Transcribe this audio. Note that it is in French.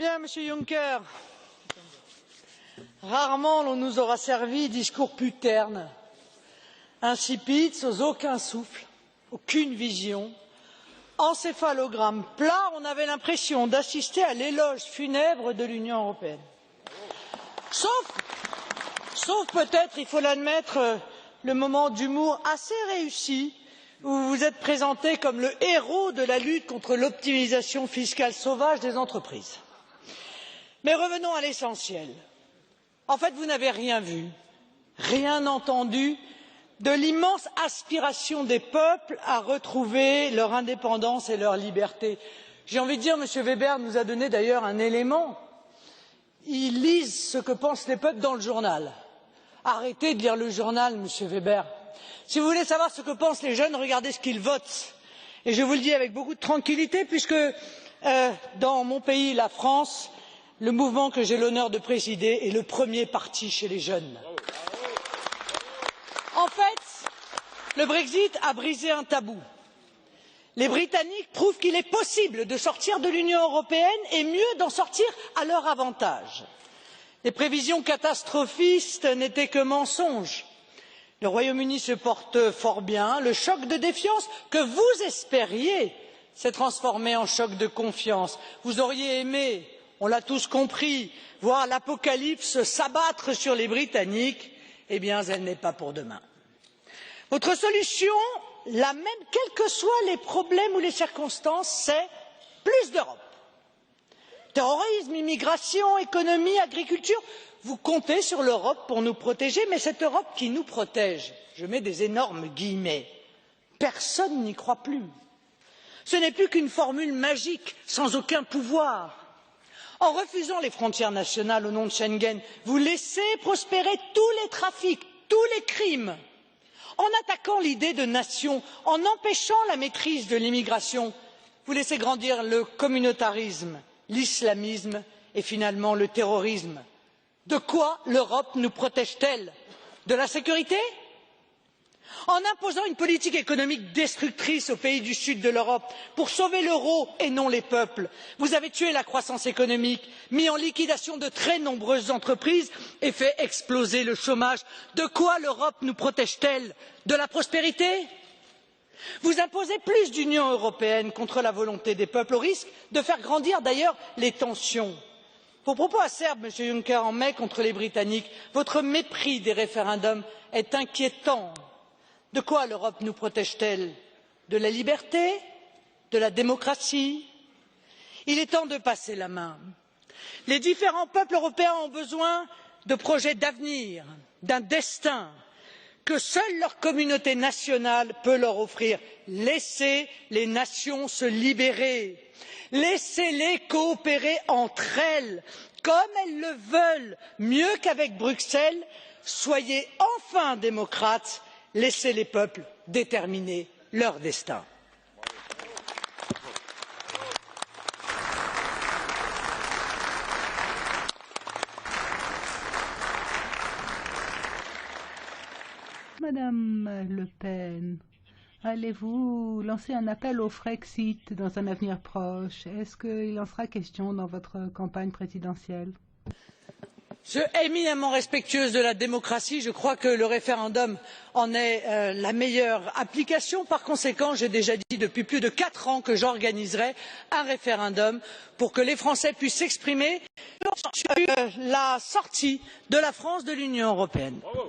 Bien, Monsieur Juncker, rarement l'on nous aura servi discours plus ternes, insipides, sans aucun souffle, aucune vision, encéphalogramme plat, on avait l'impression d'assister à l'éloge funèbre de l'Union européenne. Sauf peut-être, il faut l'admettre, le moment d'humour assez réussi où vous vous êtes présenté comme le héros de la lutte contre l'optimisation fiscale sauvage des entreprises. Mais revenons à l'essentiel. En fait, vous n'avez rien vu, rien entendu de l'immense aspiration des peuples à retrouver leur indépendance et leur liberté. J'ai envie de dire, M. Weber nous a donné d'ailleurs un élément. Ils lisent ce que pensent les peuples dans le journal. Arrêtez de lire le journal, M. Weber. Si vous voulez savoir ce que pensent les jeunes, regardez ce qu'ils votent. Et je vous le dis avec beaucoup de tranquillité, puisque dans mon pays, la France, le mouvement que j'ai l'honneur de présider est le premier parti chez les jeunes. En fait, le Brexit a brisé un tabou. Les Britanniques prouvent qu'il est possible de sortir de l'Union européenne et mieux d'en sortir à leur avantage. Les prévisions catastrophistes n'étaient que mensonges. Le Royaume-Uni se porte fort bien. Le choc de défiance que vous espériez s'est transformé en choc de confiance. Vous auriez aimé, on l'a tous compris, voir l'apocalypse s'abattre sur les Britanniques. Eh bien, elle n'est pas pour demain. Votre solution, la même, quels que soient les problèmes ou les circonstances, c'est plus d'Europe. Terrorisme, immigration, économie, agriculture, vous comptez sur l'Europe pour nous protéger, mais cette Europe qui nous protège, je mets des énormes guillemets, personne n'y croit plus. Ce n'est plus qu'une formule magique, sans aucun pouvoir. En refusant les frontières nationales au nom de Schengen, vous laissez prospérer tous les trafics, tous les crimes. En attaquant l'idée de nation, en empêchant la maîtrise de l'immigration, vous laissez grandir le communautarisme, l'islamisme et finalement le terrorisme. De quoi l'Europe nous protège-t-elle? De la sécurité? En imposant une politique économique destructrice aux pays du sud de l'Europe pour sauver l'euro et non les peuples, vous avez tué la croissance économique, mis en liquidation de très nombreuses entreprises et fait exploser le chômage. De quoi l'Europe nous protège-t-elle? De la prospérité? Vous imposez plus d'Union européenne contre la volonté des peuples, au risque de faire grandir d'ailleurs les tensions. Vos propos acerbes, M. Juncker, en mai contre les Britanniques, votre mépris des référendums est inquiétant. De quoi l'Europe nous protège-t-elle? De la liberté? De la démocratie? Il est temps de passer la main. Les différents peuples européens ont besoin de projets d'avenir, d'un destin que seule leur communauté nationale peut leur offrir. Laissez les nations se libérer. Laissez-les coopérer entre elles, comme elles le veulent, mieux qu'avec Bruxelles. Soyez enfin démocrates. Laissez les peuples déterminer leur destin. Madame Le Pen, allez-vous lancer un appel au Frexit dans un avenir proche? Est-ce qu'il en sera question dans votre campagne présidentielle? Je suis éminemment respectueuse de la démocratie. Je crois que le référendum en est la meilleure application. Par conséquent, j'ai déjà dit depuis plus de 4 ans que j'organiserai un référendum pour que les Français puissent s'exprimer sur la sortie de la France de l'Union européenne. Bravo.